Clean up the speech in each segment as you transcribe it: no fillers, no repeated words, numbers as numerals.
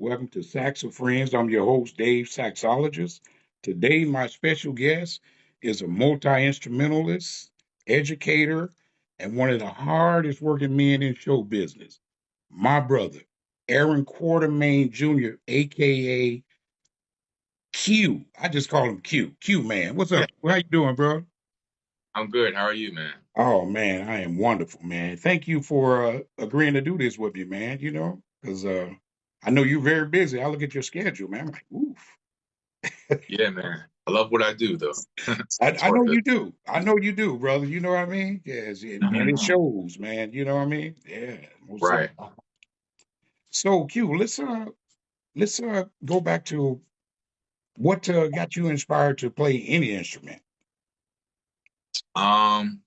Welcome to Saxo Friends. I'm your host, Dave Saxologist. Today, my special guest is a multi-instrumentalist, educator, and one of the hardest working men in show business. My brother, Aaron Quartermain Jr., aka Q. I just call him Q. Q man. What's up? How you doing, bro? I'm good. How are you, man? Oh man, I am wonderful, man. Thank you for agreeing to do this with me, man. Because I know you're very busy. I look at your schedule, man. I'm like, oof. Yeah, man. I love what I do, though. It's I know worth it. you do. I know you do, brother. You know what I mean? Yes, and it Mhm. shows, man. You know what I mean? Yeah, most Right. certainly. So, Q, let's go back to what got you inspired to play any instrument. Um,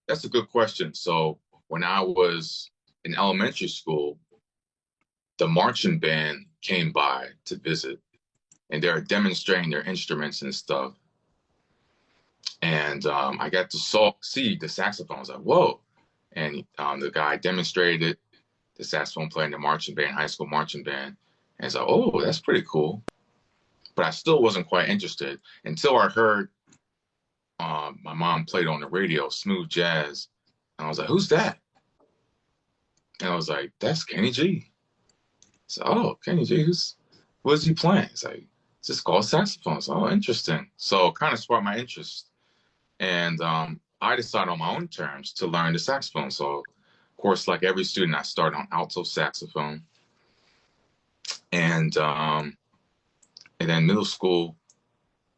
that's a good question. So when I was in elementary school, the marching band came by to visit, and they were demonstrating their instruments and stuff. And I got to see the saxophone. I was like, whoa. And the guy demonstrated the saxophone playing the marching band, high school marching band. And I was like, oh, that's pretty cool. But I still wasn't quite interested until I heard my mom played on the radio, smooth jazz. And I was like, who's that? And I was like, that's Kenny G. So, oh, Kenny G, what is he playing? It's like, it's just called saxophone. So, oh, interesting. So kind of sparked my interest. And I decided on my own terms to learn the saxophone. So, of course, like every student, I started on alto saxophone. And then middle school,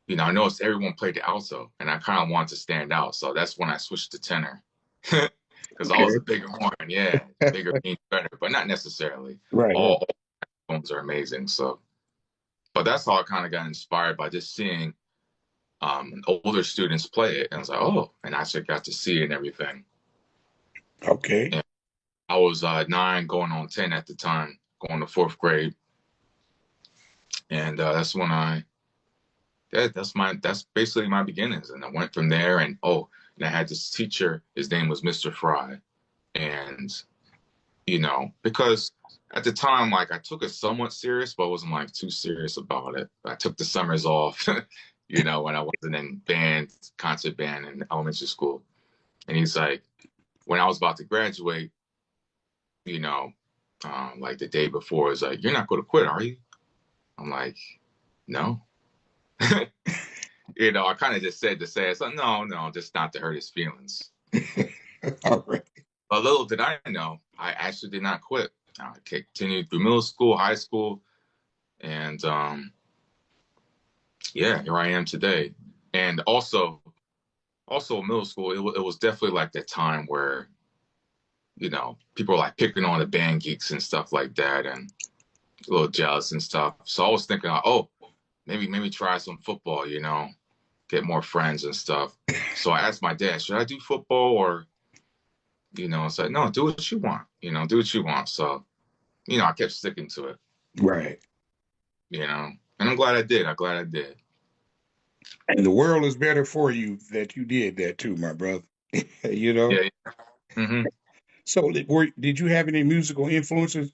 I noticed everyone played the alto, and I kind of wanted to stand out. So that's when I switched to tenor. Because I was a Okay. bigger horn, yeah, bigger means better, but not necessarily. Right, right. All horns are amazing. So, but that's how I kind of got inspired by just seeing older students play it, and I was like, oh, and I actually got to see it and everything. Okay. And I was 9, going on 10 at the time, going to fourth grade, and that's when that's basically my beginnings, and I went from there, and and I had this teacher. His name was Mr. Fry, and because at the time, like, I took it somewhat serious, but I wasn't like too serious about it. I took the summers off, when I wasn't in concert band in elementary school. And he's like, when I was about to graduate, you know, like the day before, he's like, "You're not going to quit, are you?" I'm like, "No." I kind of just said to say, it's like, no, no, just not to hurt his feelings. All right. But little did I know, I actually did not quit. I continued through middle school, high school, and yeah, here I am today. And also middle school, it was definitely like that time where people were like picking on the band geeks and stuff like that, and a little jealous and stuff. So I was thinking, oh, maybe try some football, get more friends and stuff. So I asked my dad, should I do football or, it's like, no, do what you want, do what you want. So, I kept sticking to it, Right. and I'm glad I did. I'm glad I did. And the world is better for you that you did that too, my brother. you know. Yeah. Hmm. So, did you have any musical influences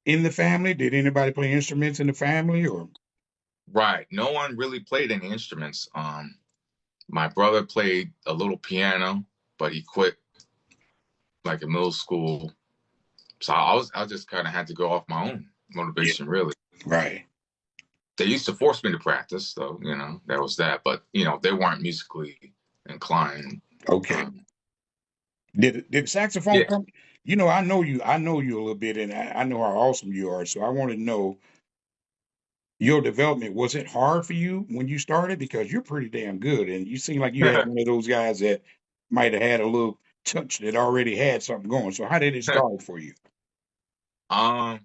in the family? Did anybody play instruments in the family, or? Right. No one really played any instruments. My brother played a little piano, but he quit like in middle school. So I just kind of had to go off my own Yeah. motivation, really. Right. They used to force me to practice, so that was that. But they weren't musically inclined. Okay. Um, Did saxophone yeah, come? I know you a little bit, and I know how awesome you are. So I want to know your development. Was it hard for you when you started? Because you're pretty damn good, and you seem like you had one of those guys that might have had a little touch that already had something going. So how did it start for you? um,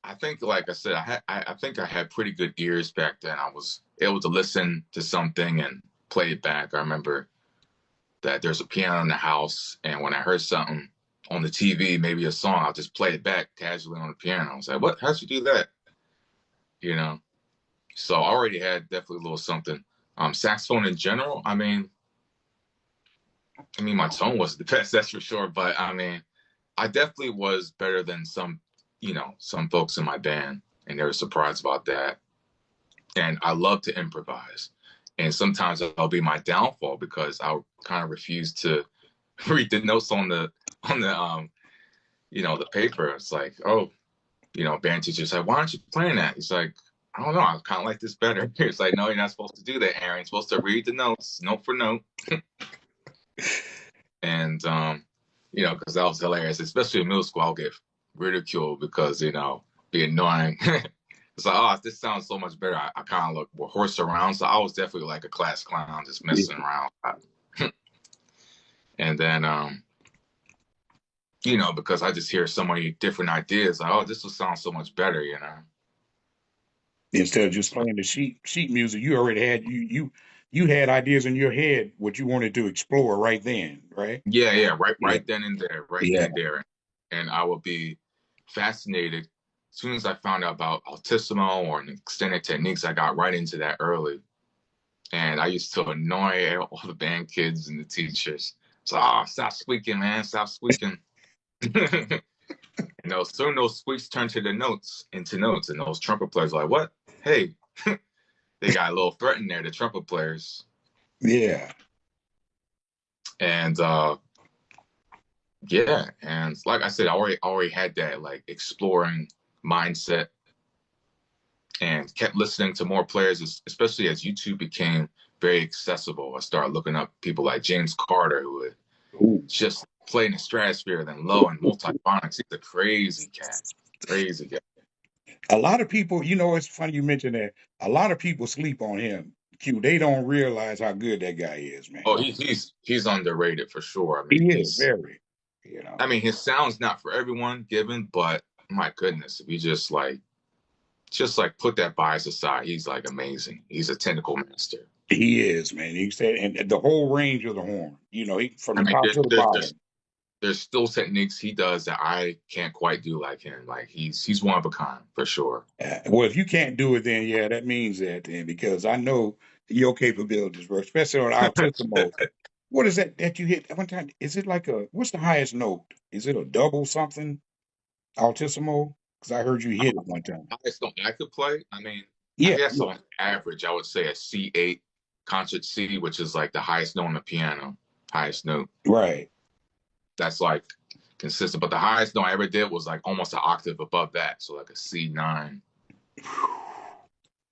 I think, like I said, I think I had pretty good ears back then. I was able to listen to something and play it back. I remember that there's a piano in the house, and when I heard something on the TV, maybe a song, I'll just play it back casually on the piano. I was like, "What? How'd you do that?" You know. So I already had definitely a little something. Saxophone in general, my tone wasn't the best, that's for sure. But I mean, I definitely was better than some some folks in my band, and they were surprised about that. And I love to improvise. And sometimes that'll be my downfall because I'll kind of refuse to read the notes on the paper. It's like, oh, band teacher's like, why aren't you playing that? He's like, I don't know. I kind of like this better. It's like, no, you're not supposed to do that, Aaron. You're supposed to read the notes, note for note. And, because that was hilarious, especially in middle school, I'll get ridiculed because, be annoying. It's like, oh, this sounds so much better. I kind of look more horse around. So I was definitely like a class clown, just messing around. And then, because I just hear so many different ideas, like, oh, this will sound so much better. Instead of just playing the sheet music, you already had you had ideas in your head what you wanted to explore right then, right? Yeah, Yeah, right then and there, right then yeah. and there. And I would be fascinated as soon as I found out about Altissimo or extended techniques. I got right into that early, and I used to annoy all the band kids and the teachers. So, oh, stop squeaking, man, stop squeaking. Soon those squeaks turned into notes, and those trumpet players were like, what? Hey, they got a little threatened there, the trumpet players. Yeah. And yeah, and like I said, I already had that like exploring mindset, and kept listening to more players, especially as YouTube became very accessible. I started looking up people like James Carter, who would Ooh. just play in the stratosphere, then low and multiphonics. He's a crazy cat, crazy cat. A lot of people, it's funny you mentioned that. A lot of people sleep on him. Q. They don't realize how good that guy is, man. Oh, he's underrated for sure. He is very, you know. I mean, his sound's not for everyone given, but my goodness, if you just like put that bias aside, he's like amazing. He's a technical master. He is, man. He said, and the whole range of the horn, he from I the mean, top there's to the there's there's, bottom. there's still techniques he does that I can't quite do like him. Like he's one of a kind for sure. Well, if you can't do it, then yeah, that means that then because I know your capabilities, bro, especially on Altissimo. What is that you hit one time? Is it like what's the highest note? Is it a double something Altissimo? Because I heard you hit it one time. Highest note I could play. I mean, I Yeah, guess yeah, on average, I would say a C8 concert C, which is like the highest note on the piano, highest note. right. That's like consistent. But the highest note I ever did was like almost an octave above that, so like a C9.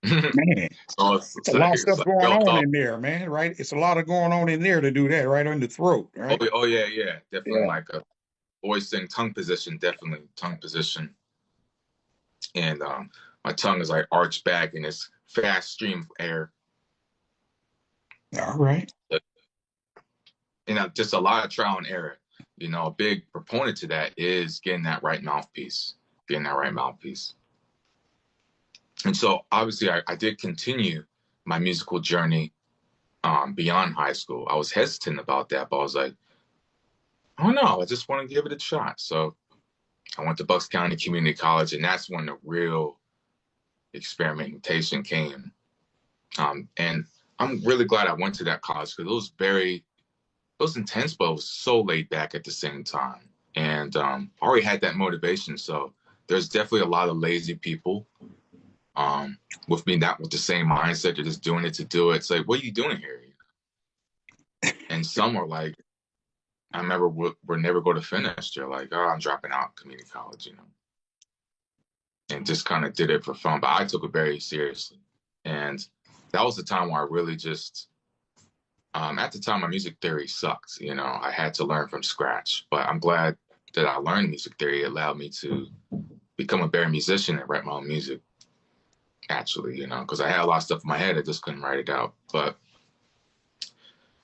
Man, So it's, it's a it's lot like of it's stuff like going built on up. in there, man, right? It's a lot of going on in there to do that, right on the throat, Oh, right? oh yeah, definitely Yeah. like a voice and tongue position, definitely tongue position. And my tongue is like arched back in this fast stream of air. All right. And just a lot of trial and error. A big proponent to that is getting that right mouthpiece, getting that right mouthpiece. And so obviously I did continue my musical journey beyond high school. I was hesitant about that, but I was like, I don't know, I just want to give it a shot. So I went to Bucks County Community College, and that's when the real experimentation came. And I'm really glad I went to that college because it was intense, but it was so laid back at the same time. And I already had that motivation. So there's definitely a lot of lazy people with me, not with the same mindset. They're just doing it to do it. It's like, what are you doing here? And some are like, I remember we're never going to finish. They're like, oh, I'm dropping out of community college, and just kind of did it for fun. But I took it very seriously. And that was the time where I really just, at the time, my music theory sucked. I had to learn from scratch. But I'm glad that I learned music theory. It allowed me to become a better musician and write my own music, actually, because I had a lot of stuff in my head. I just couldn't write it out. But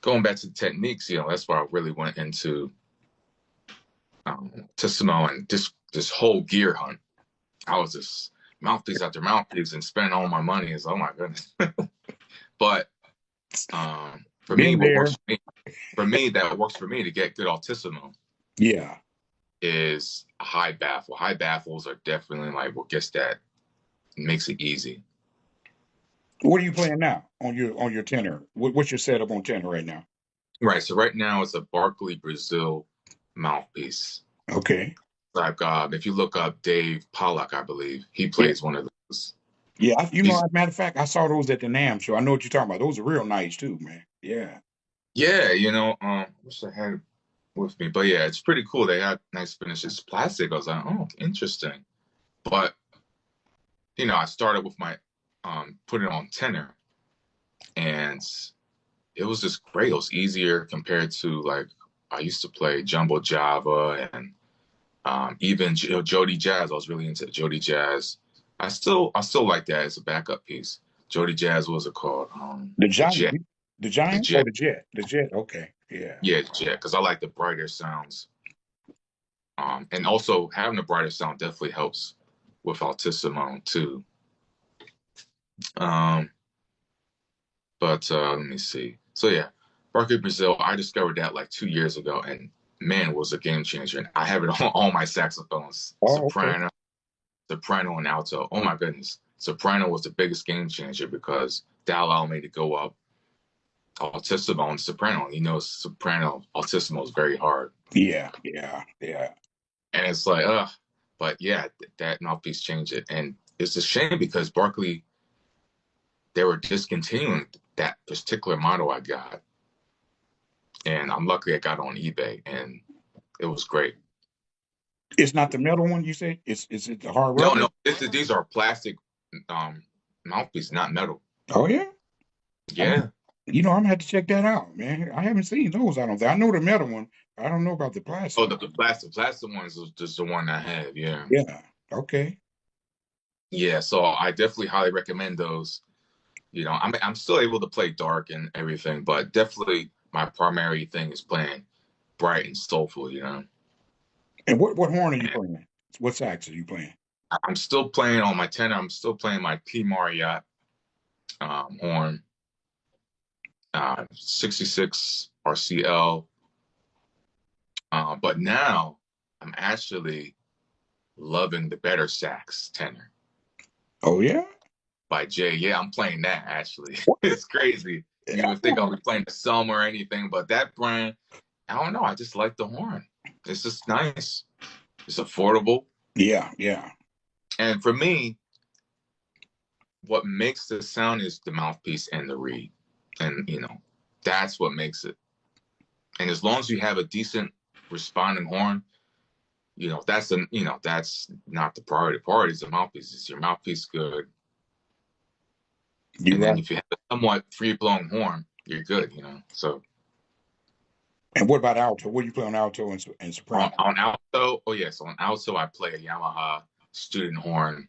going back to the techniques, that's where I really went into Tissimo and this whole gear hunt. I was just mouthpiece after mouthpiece and spending all my money. Is oh my goodness. But for me, Been what there. works for me that works for me to get good Altissimo Yeah. is a high baffle. High baffles are definitely like what gets that makes it easy. What are you playing now on your tenor? What's your setup on tenor right now? Right. So right now it's a Barkley Brazil mouthpiece. Okay. Like if you look up Dave Pollock, I believe he Yeah, plays one of those. yeah. As He's a matter of fact, I saw those at the NAM show. I know what you're talking about. Those are real nice too, man. Yeah. yeah, wish I had it with me, but yeah, it's pretty cool. They got nice finishes. Plastic. I was like, oh, interesting. But I started with my put it on tenor, and it was just great. It was easier compared to like I used to play jumbo Java and even Jody Jazz. I was really into Jody Jazz. I still like that as a backup piece. Jody Jazz, what was it called? The The giant, Jet. the The giant, or Jet. the jet. Okay. Yeah. Yeah, the Jet. Because I like the brighter sounds. And also having a brighter sound definitely helps with Altissimo too. Um, but let me see. So yeah, Barkley Brazil. I discovered that like 2 years ago, and man, it was a game changer. And I have it on all my saxophones, Oh, okay. soprano, and alto. Oh my goodness, soprano was the biggest game changer because that allowed me to go up altissimo and soprano. Soprano altissimo is very hard, Yeah, yeah, yeah. and it's like, but yeah, that mouthpiece changed it, and it's a shame because Barkley they were discontinuing that particular model I got, and I'm lucky I got it on eBay, and it was great. It's not the metal one you say? Is it the hard No, rubber? no, these are plastic um, mouthpiece, not metal. Oh yeah. I'm, Yeah. I'm gonna have to check that out, man. I haven't seen those. I don't think. I know the metal one. I don't know about the Oh, plastic the one. plastic ones is just the one I have. Yeah. Yeah. Okay. Yeah. So I definitely highly recommend those. I'm still able to play dark and everything, but definitely my primary thing is playing bright and soulful. And what horn are you And playing? What sax are you playing? I'm still playing on my tenor. I'm still playing my P Marriott horn, 66 RCL. But now I'm actually loving the better sax tenor Oh yeah. by Jay. Yeah, I'm playing that actually. What? It's crazy. You Yeah. would think I'll be playing the Selma or anything, but that brand, I don't know. I just like the horn. It's just nice. It's affordable. Yeah. Yeah. And for me, what makes the sound is the mouthpiece and the reed. And, that's what makes it. And as long as you have a decent responding horn, that's not the priority. The priority is the mouthpiece. Is your mouthpiece good? You're And then right. if you have a somewhat free blowing horn, you're good. So And what about alto? What do you play on alto and on, soprano? on alto, oh yes, on alto I play a Yamaha student horn.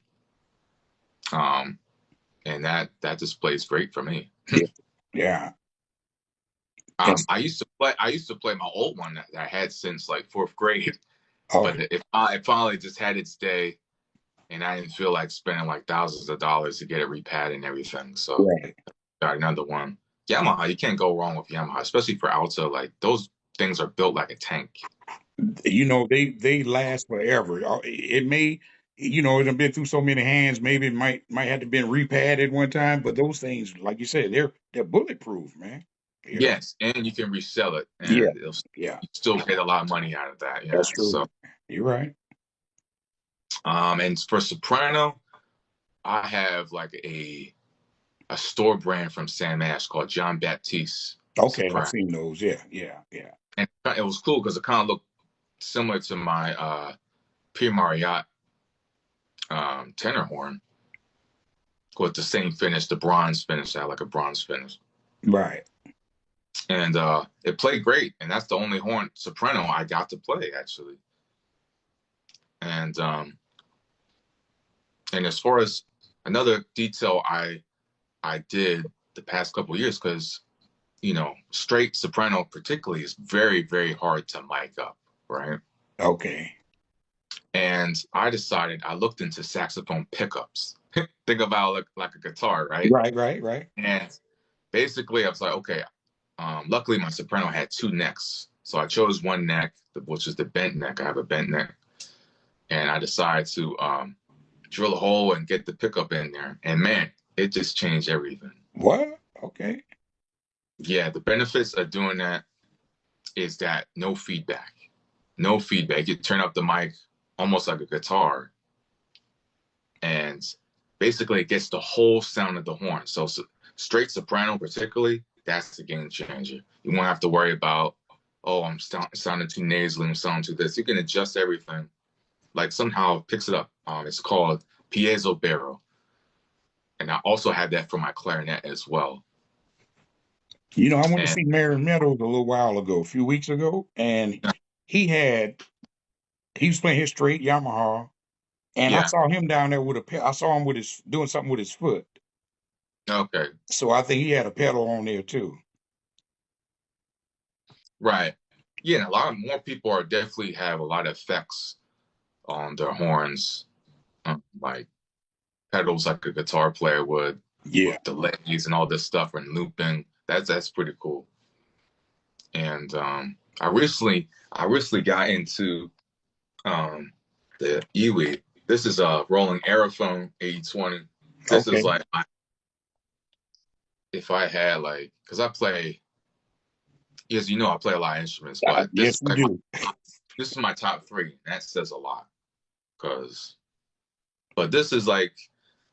Um, and that just plays great for me. Yeah. Yeah. And I used to play my old one that I had since like fourth grade, oh but it finally just had its day, and I didn't feel like spending like thousands of dollars to get it repadded and everything. So right. got another one. Yamaha, you can't go wrong with Yamaha, especially for alto. Like those things are built like a tank. They last forever. It may, it have been through so many hands. Maybe it might have to been repadded one time, but those things, like you said, they're bulletproof, man. Yes, and you can resell it, Yeah, and yeah, you still get a lot of money out of that. that's Yeah. true. So, You're right. and for soprano, I have like a store brand from Sam Ash called John Baptiste Okay, I've Soprano, seen those. Yeah, yeah, yeah. and it was cool because it kind of looked similar to my P Marriott tenor horn with the same finish, the bronze finish. I had like a bronze finish, Right. and it played great. And that's the only horn soprano I got to play actually. And as far as another detail I did the past couple of years, because straight soprano particularly is very, very hard to mic up, right? Okay. And I looked into saxophone pickups. Think about it like a guitar, right? Right, right, right. And basically I was like, okay, luckily my soprano had two necks. So I chose one neck, which is the bent neck. I have a bent neck. And I decided to drill a hole and get the pickup in there. And man, it just changed everything. What? Okay. Yeah, the benefits of doing that is that no feedback. No feedback. You turn up the mic, almost like a guitar, and basically it gets the whole sound of the horn. So, straight soprano, particularly, that's the game changer. You won't have to worry about, oh, I'm sounding too nasally, I'm sounding too this. You can adjust everything. Like somehow it picks it up. It's called piezo barrel, and I also had that for my clarinet as well. You know, I went to And see Marion Meadows a little while ago, a few weeks ago, and he had he was playing his straight Yamaha, and I yeah, saw him down there with I saw him with his doing something with his foot. okay, So I think he had a pedal on there too. right, yeah. And a lot of more people are definitely have a lot of effects on their horns, like pedals like a guitar player would, Yeah. with delays and all this stuff and looping. That's pretty cool. And I recently got into um the Iwi. This is a Rolling Aerophone 8020. This is Okay. like if I had like, because I play, as you know, I play a lot of instruments, but this is Yes, you like do. this is my top three. That says a lot. Cause, but this is like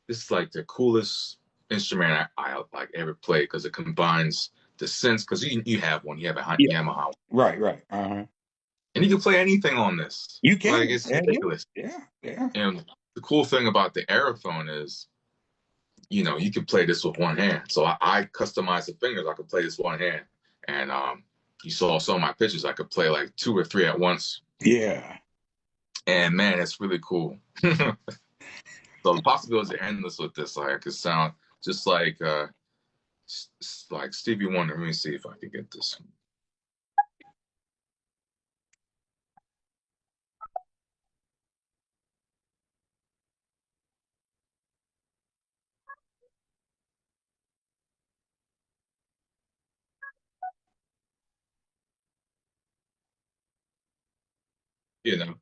the coolest instrument I like ever played because it combines the synths. Because you have one, you have a Yeah. Yamaha, Right. Right. Uh-huh. and you can play anything on this. You Like can. it's Yeah. Yeah. ridiculous. Yeah. Yeah. And the cool thing about the Aerophone is, you can play this with one hand. So I customized the fingers. I could play this one hand, and you saw some of my pictures. I could play like two or three at once, Yeah. and man, it's really cool. So the possibilities are endless with this. Like I could sound just like Stevie Wonder. Let me see if I can get this. You know.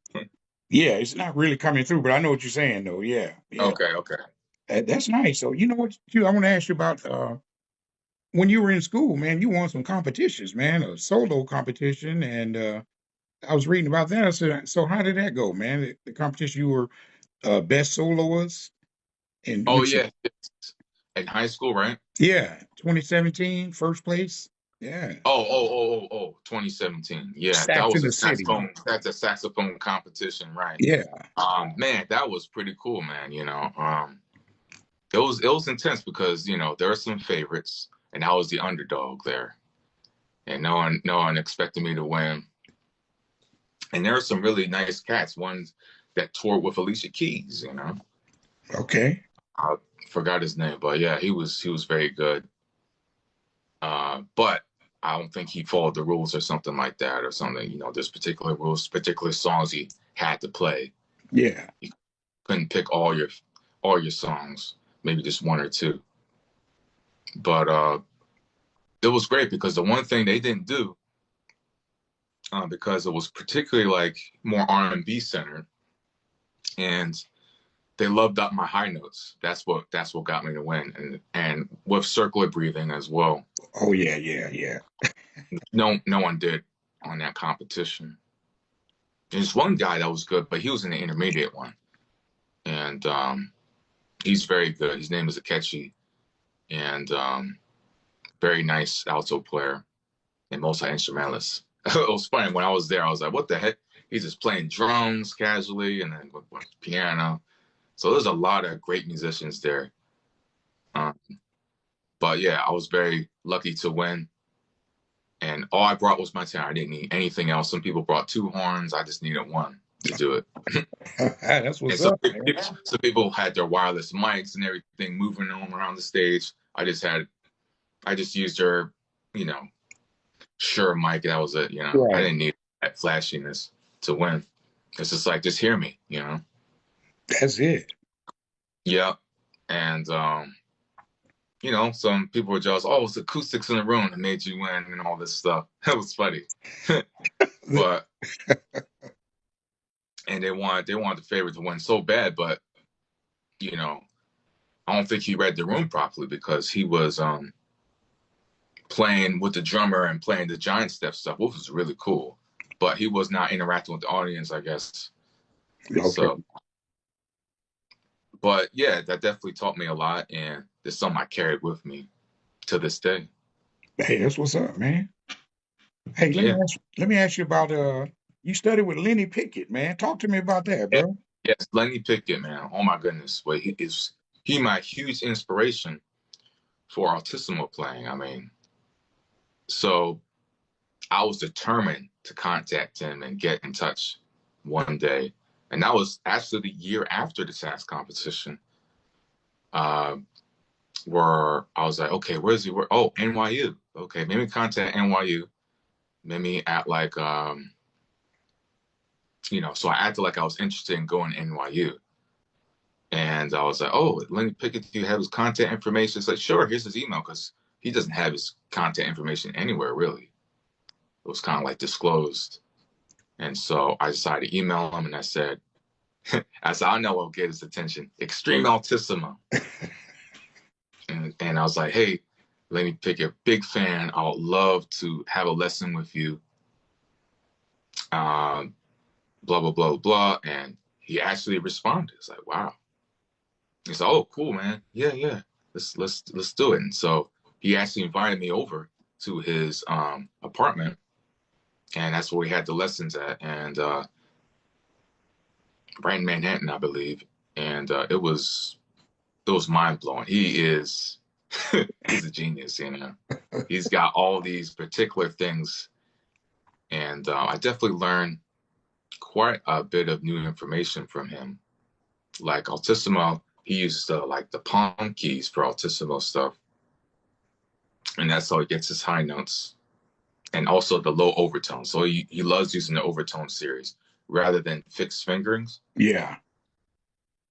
Yeah. It's not really coming through, but I know what you're saying, though. Yeah. Yeah. Okay. Okay. That's nice. So you know what? Too, I want to ask you about when you were in school, man. You won some competitions, man, a solo competition, and I was reading about that. I said, so how did that go, man? The competition, you were best soloist, and Oh which, yeah. In high school, right? yeah, 2017, first place. Yeah, Oh, 2017. Yeah, that Stacks in was a the City. saxophone. That's a saxophone competition, right? Yeah. Man, that was pretty cool, man. It was intense because there are some favorites, and I was the underdog there, and no one expected me to win. And there are some really nice cats. Ones that toured with Alicia Keys. Okay. I forgot his name, but yeah, he was very good. But I don't think he followed the rules or something like that or something. There's particular rules, particular songs he had to play. Yeah. You couldn't pick all your songs, maybe just one or two. But it was great because the one thing they didn't do, because it was particularly like more R&B centered, and they loved up my high notes. That's what got me to win, and with circular breathing as well. Oh yeah, yeah, yeah. No one did on that competition. There's one guy that was good, but he was in the intermediate one, and he's very good. His name is Akechi, and very nice alto player and multi instrumentalist. It was funny when I was there. I was like, "What the heck?" He's just playing drums casually, and then with piano. So there's a lot of great musicians there. Um, but yeah, I was very lucky to win, and all I brought was my tenor. I didn't need anything else. Some people brought two horns. I just needed one to do it. That's And what's so up, man. some people had their wireless mics and everything moving on around the stage. I just used their, you know, Shure mic. That was it. I Right. didn't need that flashiness to win. It's just like, just hear me. That's it. Yeah. And, some people were jealous. Oh, it's acoustics in the room that made you win and all this stuff. That was funny. But, and they wanted the favorite to win so bad, but, you know, I don't think he read the room properly because he was, playing with the drummer and playing the giant step stuff, which was really cool. But he was not interacting with the audience, I guess. Okay. So, but yeah, that definitely taught me a lot, and it's something I carried with me to this day. Hey, that's what's up, man. Hey, Yeah. let me ask you about you studied with Lenny Pickett, man. Talk to me about that, Yeah. bro. Yes, Lenny Pickett, man. Oh my goodness. But he my huge inspiration for artisanal playing. I mean, so I was determined to contact him and get in touch one day. And that was actually the year after the sax competition, uh, where I was like, okay, where's he? Oh, NYU. Okay, maybe contact NYU. Maybe at like, so I acted like I was interested in going to NYU. And I was like, oh, Lenny Pickett, do you have his contact information? It's like, sure, here's his email, because he doesn't have his contact information anywhere, really. It was kind of like disclosed. And so I decided to email him, and I know I'll get his attention. Extreme Altissimo. And I was like, hey, Lenny Pickett, big fan. I would love to have a lesson with you. Um, blah, blah, blah, blah. And he actually responded. It's like, wow. He's like, oh, cool, man. Yeah, yeah. Let's do it. And so he actually invited me over to his apartment, and that's where we had the lessons at, and right in Manhattan, I believe. And it was mind blowing. He's a genius, you know. He's got all these particular things, and I definitely learned quite a bit of new information from him. Like Altissimo, he uses like the palm keys for Altissimo stuff, and that's how he gets his high notes, and also the low overtones. So he loves using the overtone series rather than fixed fingerings, Yeah.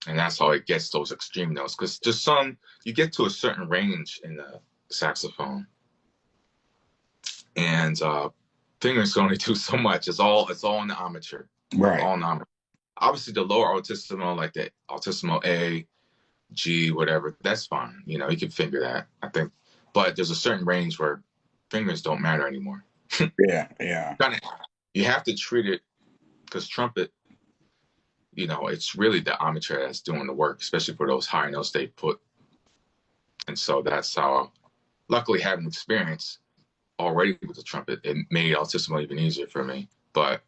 and that's how it gets those extreme notes. Because just you get to a certain range in the saxophone, and fingers can only do so much. It's all in the amateur, Right. all in the amateur. Obviously, the lower altissimo, like the altissimo A, G, whatever, that's fine. You can finger that, I think. But there's a certain range where fingers don't matter anymore. Yeah. Yeah. Kind of, you have to treat it, because trumpet, it's really the amateur that's doing the work, especially for those high notes they put. And so that's how, luckily, having experience already with the trumpet, it made altissimo even easier for me. But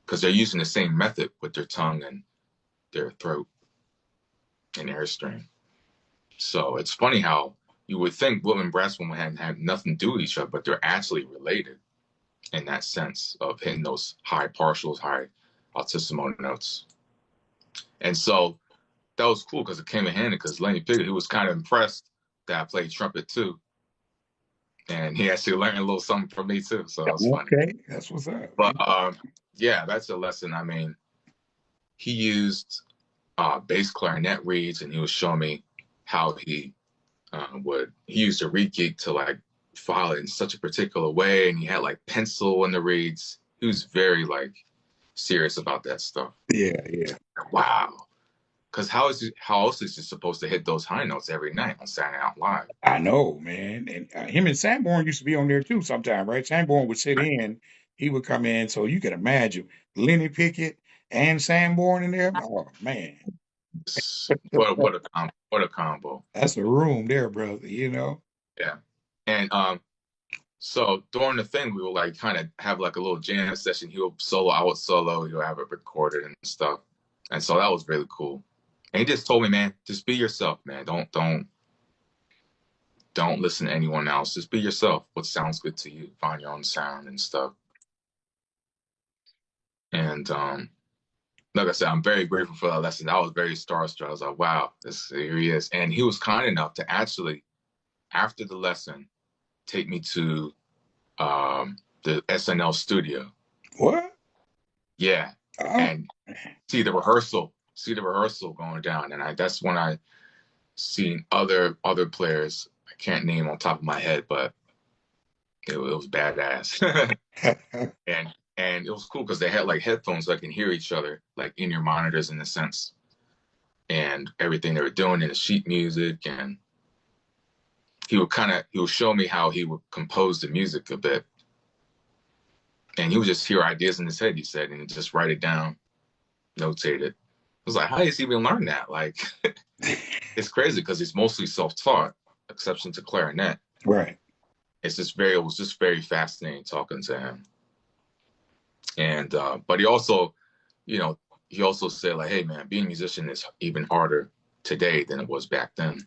because they're using the same method with their tongue and their throat and airstream. So it's funny how you would think wood and brass women had nothing to do with each other, but they're actually related in that sense of hitting those high partials, high altissimo notes. And so that was cool, because it came in handy, because Lenny Pickett, he was kind of impressed that I played trumpet too. And he actually learned a little something from me too. So that was funny. Okay. That's what's up, But man. yeah, that's a lesson. I mean, he used bass clarinet reeds, and he was showing me how he used a reed geek to like file it in such a particular way, and he had like pencil in the reeds. He was very like serious about that stuff. Yeah. Yeah. Wow. Because how else is he supposed to hit those high notes every night on Saturday Night Live? I know, man. And him and Sanborn used to be on there too sometime, right? Sanborn would sit in, he would come in. So you can imagine Lenny Pickett and Sanborn in there. Oh man, What a combo. that's a room there, brother. Yeah. And so during the thing, we would like kind of have like a little jam session. He would solo, I would solo, he'll have it recorded and stuff. And so that was really cool. And he just told me, man, just be yourself, man. Don't listen to anyone else. Just be yourself. What sounds good to you. Find your own sound and stuff. And like I said, I'm very grateful for that lesson. I was very starstruck. I was like, wow, here he is. And he was kind enough to actually, after the lesson, take me to the SNL studio. What? Yeah. Oh, And see the rehearsal going down. And that's when I seen other players. I can't name on top of my head, but it was badass. and it was cool, because they had like headphones that can hear each other, like in your monitors in a sense, and everything they were doing in the sheet music. And he would show me how he would compose the music a bit, and he would just hear ideas in his head, he said, and just write it down. notated. I was like, how does he even learn that? Like, it's crazy because he's mostly self-taught, exception to clarinet. Right. It was just very fascinating talking to him. And but he also, you know, he also said like, hey man, being a musician is even harder today than it was back then.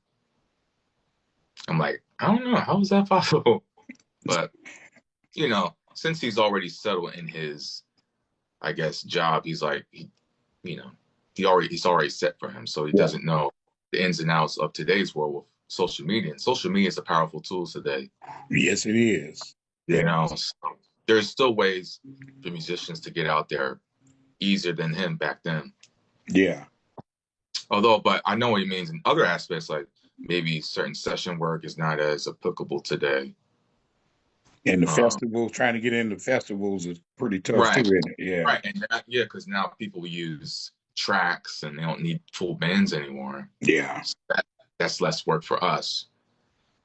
I'm like, I don't know, how is that possible? But since he's already settled in his, I guess, job, he's like, you know, he's already set for him, so he Yeah. doesn't know the ins and outs of today's world with social media. And social media is a powerful tool today. Yes, it is. You Yeah. know, so there's still ways for musicians to get out there easier than him back then. Yeah. Although, but I know what he means in other aspects, like maybe certain session work is not as applicable today. And the Um, festivals, trying to get into festivals is pretty tough too, right, isn't it? Yeah. right, and yeah, because now people use tracks and they don't need full bands anymore. Yeah. So that's less work for us.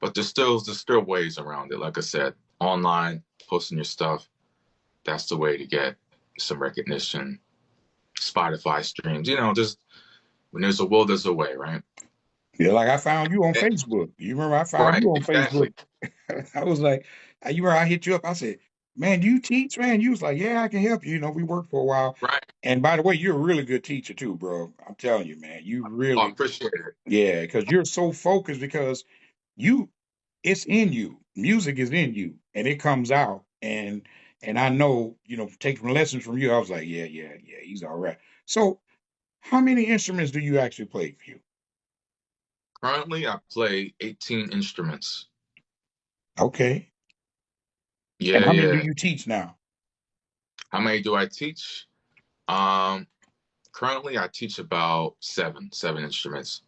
But there's still ways around it. Like I said, online, posting your stuff, that's the way to get some recognition. Spotify streams, just when there's a will, there's a way, right? Yeah, like I found you on Eh, Facebook. You remember I found Right, you on Facebook. exactly. I was like, you remember I hit you up. I said, man, do you teach, man? You was like, yeah, I can help you. You know, we worked for a while. Right. And by the way, you're a really good teacher too, bro. I'm telling you, man, you I really, appreciate it. yeah, because you're so focused because you, it's in you. Music is in you, and it comes out. And I know, taking lessons from you, I was like, yeah, yeah, yeah, he's all right. So, how many instruments do you actually play for you? Currently, I play 18 instruments. Okay. And Yeah, how many do yeah. you teach now? How many do I teach? Um, Currently, I teach about seven instruments.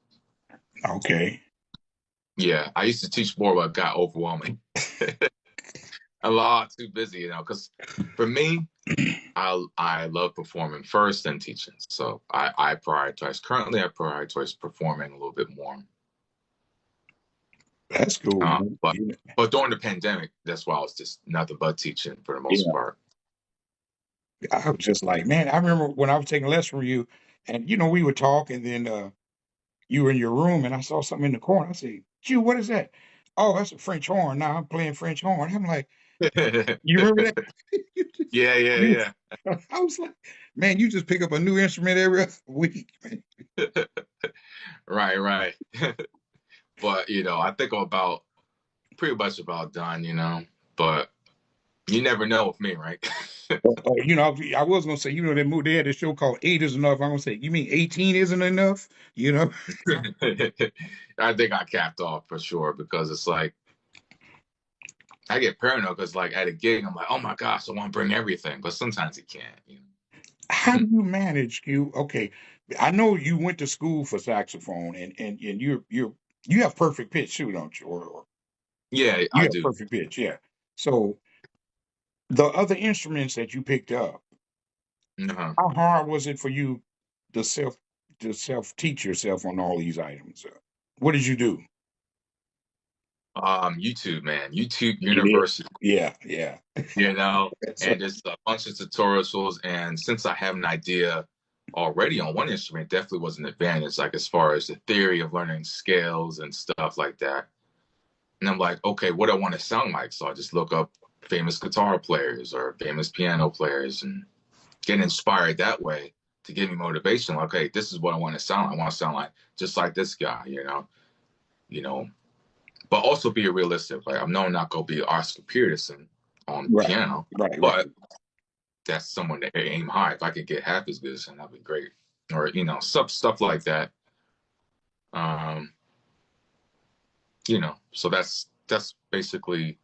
Okay. Yeah, I used to teach more, but it got overwhelming. A lot too busy, because for me, I love performing first and teaching. So I prioritize. Currently, I prioritize performing a little bit more. That's cool, Uh, man. but Yeah. but during the pandemic, that's why I was just nothing but teaching for the most Yeah. part. I was just like, man, I remember when I was taking lessons from you, and we would talk, and then you were in your room, and I saw something in the corner. I said, Q, what is that? Oh, that's a French horn. Now I'm playing French horn. I'm like, Yeah, you remember that? yeah, You- yeah. I was like, man, you just pick up a new instrument every other week, man. Right, right. But I think I'm about pretty much about done. But you never know with me, right? I was gonna say, that movie, they had a show called Eight is Enough. I'm gonna say, you mean 18 isn't enough? You know? I think I capped off for sure because it's like I get paranoid because like at a gig I'm like, oh my gosh, I want to bring everything, but sometimes you can't. How do you manage, Q? Okay, I know you went to school for saxophone, and you have perfect pitch too, don't you? Or Yeah, you I have do. perfect pitch, yeah. So the other instruments that you picked up, Uh-huh. how hard was it for you to self teach yourself on all these items? What did you do? YouTube, man, YouTube You did. University, Yeah, yeah. you know, So, and just a bunch of tutorials. And since I have an idea already on one instrument, definitely was an advantage, like as far as the theory of learning scales and stuff like that. And I'm like, okay, what do I want to sound like? So I just look up famous guitar players or famous piano players and get inspired that way to give me motivation. Like, okay, this is what I want to sound like. I want to sound like just like this guy. You know, but also be realistic. Like I'm known not gonna be Oscar Peterson on right, piano, right, right. but that's someone that aim high. If I could get half as good as him, that'd be great. Or stuff like that. Um, so that's basically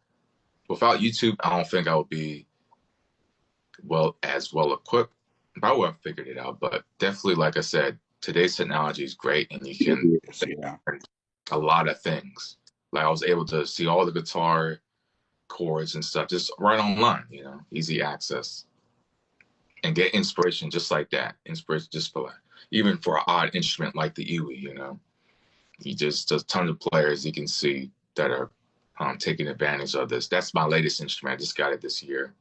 without YouTube, I don't think I would be as well equipped. But I would have figured it out. But definitely, like I said, today's technology is great, and you It can is, yeah. learn a lot of things. Like I was able to see all the guitar chords and stuff just right online. Easy access and get inspiration just like that. Inspiration just for even for an odd instrument like the Iwi. You just a ton of players you can see that are taking advantage of this. That's my latest instrument. I just got it this year.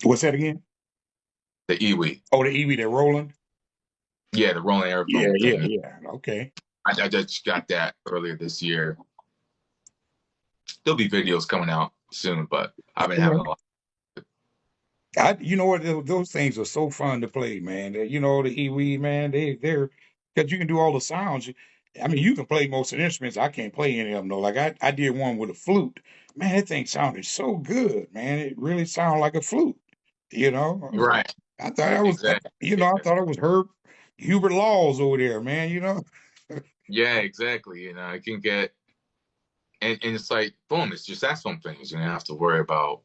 What's that again? The Iwi. Oh, the Evie, they're rolling. Yeah, the rolling Yeah, aerophone yeah, thing. yeah. Okay. I just got that earlier this year. There'll be videos coming out soon, but I've been having a lot. You know what? Those things are so fun to play, man. You know, the EWE, man, they're because you can do all the sounds. I mean, you can play most of the instruments. I can't play any of them though. Like I did one with a flute. Man, that thing sounded so good, man. It really sounded like a flute. You know, I was like, Right, I thought that was, exactly. you know, I thought it was Hubert Laws over there, man. You know. Yeah, exactly. It can get, and it's like, boom, it's just saxophone things. You don't have to worry about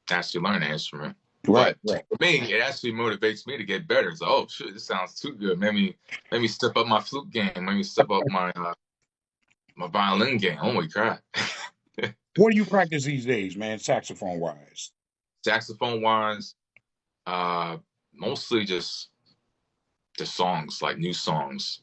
actually learning an instrument. Right, But right. for me, it actually motivates me to get better. So, oh shit, this sounds too good. Let me step up my flute game. Let me step up my violin game. Holy crap! What do you practice these days, man? Saxophone wise. Saxophone wise, uh, mostly just the songs, like new songs,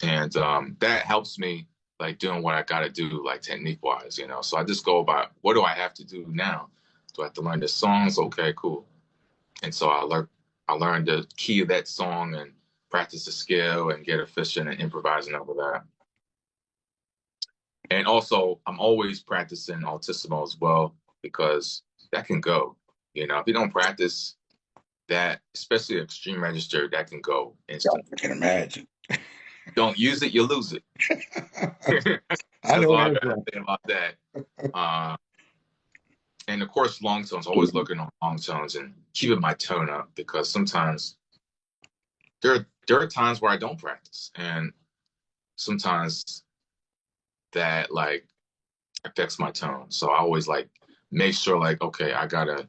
and that helps me like doing what I got to do, like technique wise. So I just go about what do I have to do now? Do I have to learn the songs? Okay, cool. And so I learned the key of that song and practice the scale and get efficient and improvising over that. And also, I'm always practicing altissimo as well because that can go. If you don't practice that, especially extreme register, that can go I instantly. can imagine. Don't use it, you lose it. I That's know all I that's gotta right. say about that. Uh, and of course, long tones. Always looking on long tones and keeping my tone up because sometimes there are times where I don't practice, and sometimes that like affects my tone. So I always like make sure like, okay, I got a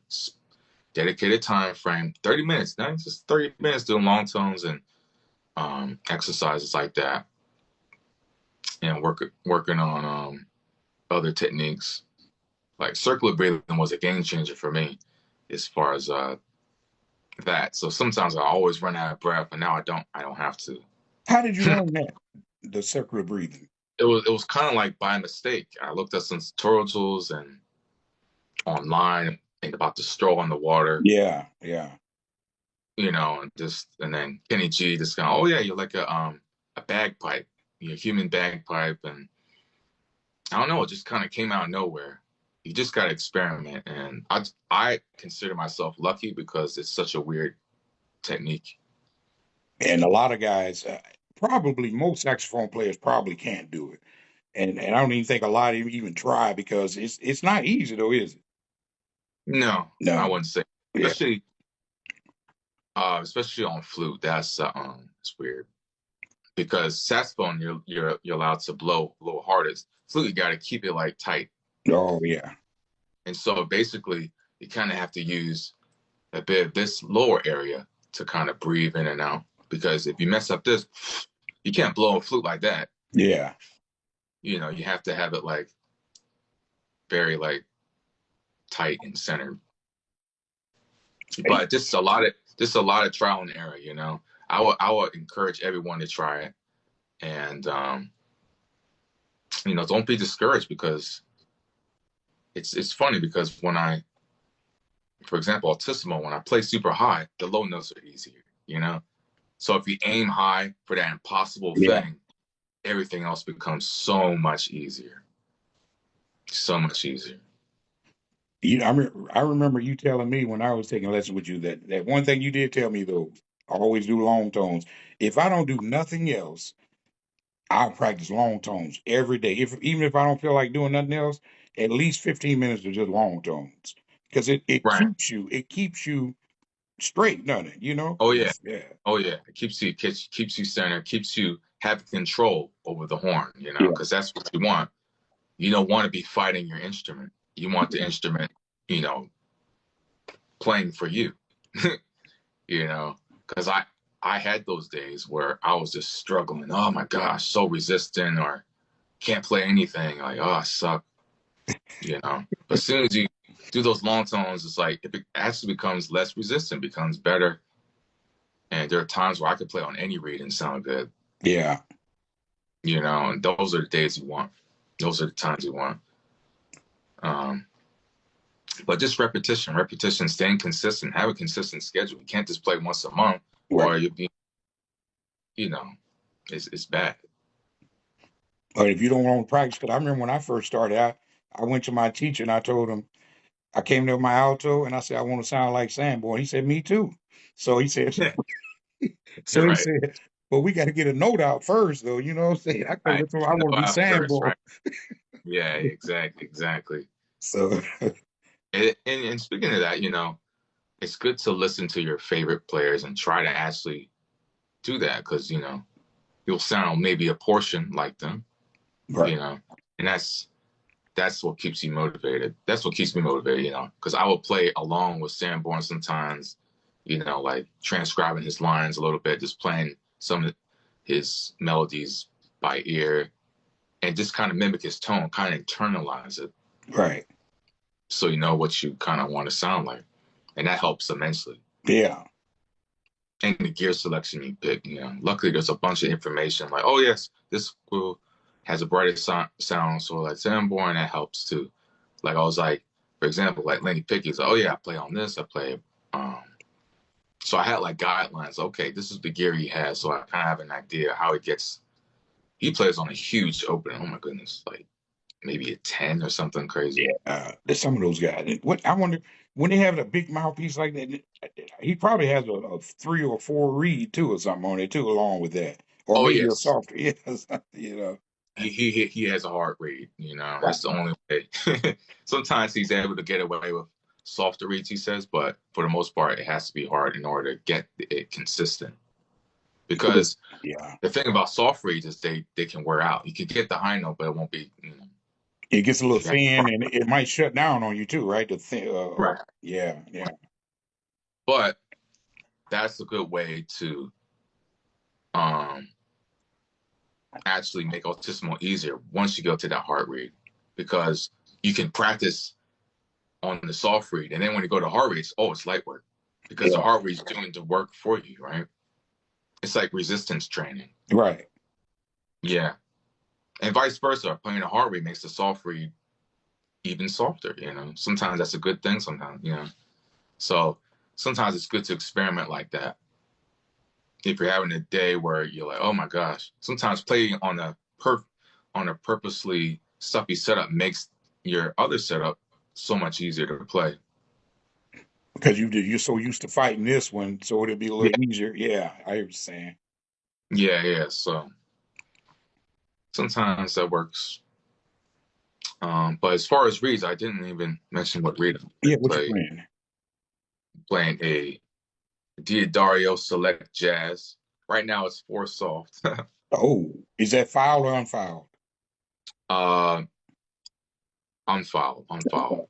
dedicated time frame, 30 minutes, not just 30 minutes doing long tones and exercises like that, and working on other techniques. Like circular breathing was a game changer for me as far as that. So sometimes I always run out of breath, and now I don't have to. How did you learn that? The circular breathing. It was kind of like by mistake. I looked at some tutorials and online and about the stroll on the water, Yeah, yeah. and then Kenny G just going, oh yeah, you're like a bagpipe, you're a human bagpipe, and I don't know, it just kind of came out of nowhere. You just got to experiment, and I consider myself lucky because it's such a weird technique. And a lot of guys, probably most saxophone players probably can't do it. And I don't even think a lot of them even try because it's not easy though, is it? No, I No. wouldn't say, Yeah. especially on flute. That's it's weird because saxophone you're allowed to blow a little harder. Flute you got to keep it like tight. Oh yeah. And so basically, you kind of have to use a bit of this lower area to kind of breathe in and out. Because if you mess up this, you can't blow a flute like that. Yeah. You have to have it like very like tight and centered. Hey, But just a lot of trial and error. I would encourage everyone to try it, and don't be discouraged because it's funny because for example, altissimo, when I play super high, the low notes are easier. So if you aim high for that impossible yeah. thing, everything else becomes so much easier. So much easier. I remember you telling me when I was taking lessons with you that one thing you did tell me though, always do long tones. If I don't do nothing else, I'll practice long tones every day. Even if I don't feel like doing nothing else, at least 15 minutes of just long tones. Because Right. it keeps you straight, doesn't it? Oh yeah. Yeah. Oh yeah. It keeps you centered, keeps you having control over the horn, Yeah. because that's what you want. You don't want to be fighting your instrument. You want the instrument, you know, playing for you. Because I had those days where I was just struggling. Oh my gosh, so resistant or can't play anything. Like, oh, I suck. But as soon as you do those long tones, it's like it actually becomes less resistant, becomes better. And there are times where I could play on any reed and sound good. Yeah. And those are the days you want. Those are the times you want. Um, but just repetition, staying consistent, have a consistent schedule. You can't just play once a month, Right. or you'll be you know, it's bad. But if you don't want to practice, because I remember when I first started out, I went to my teacher and I told him, I came to my alto and I said, I want to sound like Sanborn. He said, me too. So he said, so he Right. said, but we got to get a note out first, though. You know what I'm saying? I Right. told him, I No want to be out first, Sanborn. right? Yeah, exactly, exactly. So, And speaking of that, it's good to listen to your favorite players and try to actually do that because you'll sound maybe a portion like them, right, and that's what keeps you motivated. That's what keeps me motivated, because I will play along with Sanborn sometimes, like transcribing his lines a little bit, just playing some of his melodies by ear, and just kind of mimic his tone, kind of internalize it, right. so you know what you kind of want to sound like, and that helps immensely. Yeah. And the gear selection you pick, luckily there's a bunch of information like, oh yes, this will has a brighter sound, so like Sanborn, that helps too. Like I was like, for example, like Lenny Picky's, oh yeah, I play on this, I play. Um, so I had like guidelines. Okay, this is the gear he has, so I kind of have an idea how he gets. He plays on a huge opening. Oh my goodness, like maybe a 10 or something crazy. There's some of those guys. What I wonder when they have a big mouthpiece like that, he probably has a 3 or 4 reed too, or something on it too, along with that, or Oh maybe a yes, softer. Yes, you know. he has a heart rate. Right. That's the only way. Sometimes he's able to get away with softer reads, he says, but for the most part, it has to be hard in order to get it consistent. Because Yeah, the thing about soft reads is they can wear out. You can get the high note, but it won't be. it gets a little If you have, thin, and it might shut down on you too, right? The thin. right. Yeah, yeah, But that's a good way to um actually make autismal easier once you go to that hard read, because you can practice on the soft read, and then when you go to hard reads, oh, it's light work because the yeah. hard read's doing the work for you, right? It's like resistance training. Right. Yeah, and vice versa. Playing a hard read makes the soft read even softer. Sometimes that's a good thing. Sometimes, so sometimes it's good to experiment like that. If you're having a day where you're like, oh my gosh, sometimes playing on a purposely stuffy setup makes your other setup so much easier to play. Because you're so used to fighting this one, so it'll be a Yeah, little easier. Yeah, I hear you saying. yeah, yeah. So sometimes that works. But as far as reads, I didn't even mention what read I Yeah, what you play. playing? Playing a Diodario Select Jazz. Right now it's four soft. Oh, is that filed or unfiled? uh, unfiled,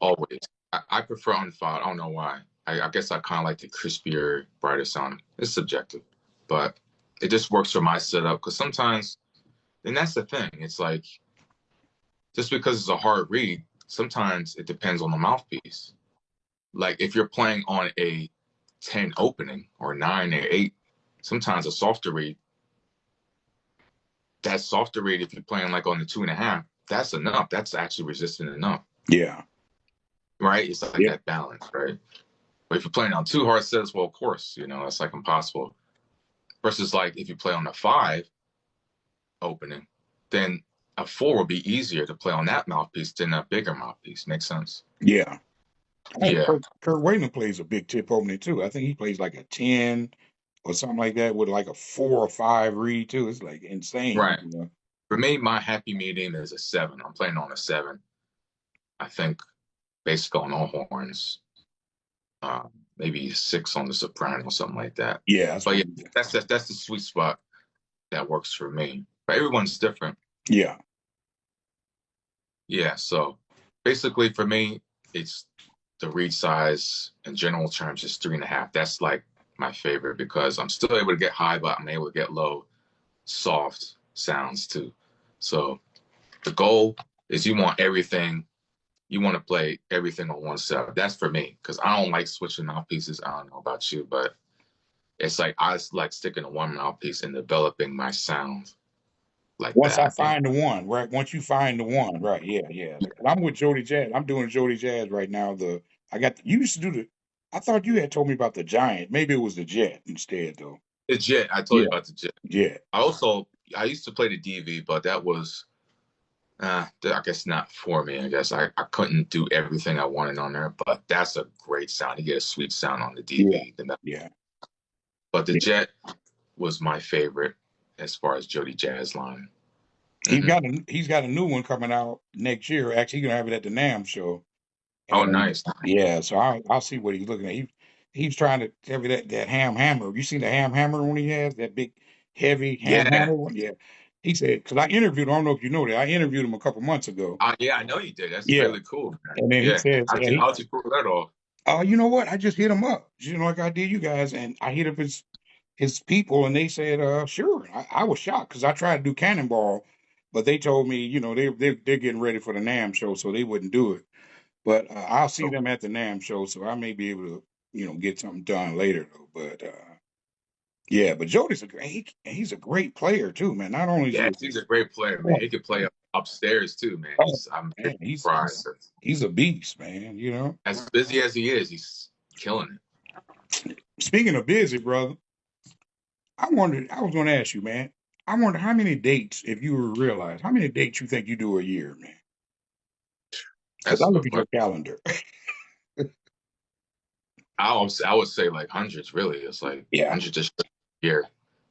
always. I prefer unfiled. I don't know why. I guess I kind of like the crispier, brighter sound. It's subjective, but it just works for my setup. Because sometimes, and that's the thing. It's like just because it's a hard read, sometimes it depends on the mouthpiece. Like if you're playing on a 10 opening or 9 or 8, sometimes a softer read. That softer read, if you're playing like on the 2.5, that's enough. That's actually resistant enough, Yeah, right? It's like yeah, that balance, right? But if you're playing on two hard sets, well, of course, that's like impossible. Versus like if you play on a 5 opening, then a 4 will be easier to play on that mouthpiece than a bigger mouthpiece. Makes sense? yeah. Oh, Yeah, Kurt Wayland plays a big tip opening too. I think he plays like a 10 or something like that with like a 4 or 5 read too. It's like insane, right. For me, my happy medium is a 7. I'm playing on a 7. I think basically on all horns, maybe 6 on the soprano, something like that. Yeah, that's But what. yeah, that's the sweet spot that works for me. But everyone's different. Yeah. Yeah, so basically for me, it's the read size in general terms is 3.5. That's like my favorite because I'm still able to get high, but I'm able to get low, soft sounds too. So the goal is you want to play everything on one set. That's for me because I don't like switching mouthpieces. I don't know about you, but it's like I just like sticking to one mouthpiece and developing my sound like Once I that. find the one, right? Once you find the one, right? Yeah, yeah. I'm with Jody Jazz. I'm doing Jody Jazz right now. You used to do the. I thought you had told me about the Giant. Maybe it was the Jet instead, though. The Jet. I told you Yeah, about the Jet. yeah, I used to play the DV, but that was I guess not for me. I guess I couldn't do everything I wanted on there, but that's a great sound. You get a sweet sound on the yeah, DV. yeah. But the Yeah. Jet was my favorite as far as Jody Jazz line. He's Hmm. got a new one coming out next year. Actually, he's gonna have it at the NAM show. Oh, And nice. yeah, so I'll see what he's looking at. He's trying to tell me that ham hammer. You seen the ham hammer one he has? That big, heavy ham Yeah. hammer one? Yeah. He said, because I interviewed him, I don't know if you know that. I interviewed him a couple months ago. Yeah, I know you did. That's Yeah. really cool, man. And then he Yeah. says, yeah, How'd you pull that off? you know what? I just hit him up, like I did you guys, and I hit up his people, and they said, sure. I was shocked because I tried to do Cannonball, but they told me, they're getting ready for the NAM show, so they wouldn't do it. But I'll see them at the NAM show, so I may be able to, get something done later though. But yeah, but Jody's he's a great player too, man. Not only is he Yeah, he's a great player, man. He can play upstairs too, man. oh I'm man, surprised. he's a beast, man. As busy as he is, he's killing it. Speaking of busy, brother, I was going to ask you, man. I wonder how many dates, if you were to realize, how many dates you think you do a year, man? Because That's I a look good at your question. calendar. I would say like hundreds. Really, it's like Yeah, hundreds a year.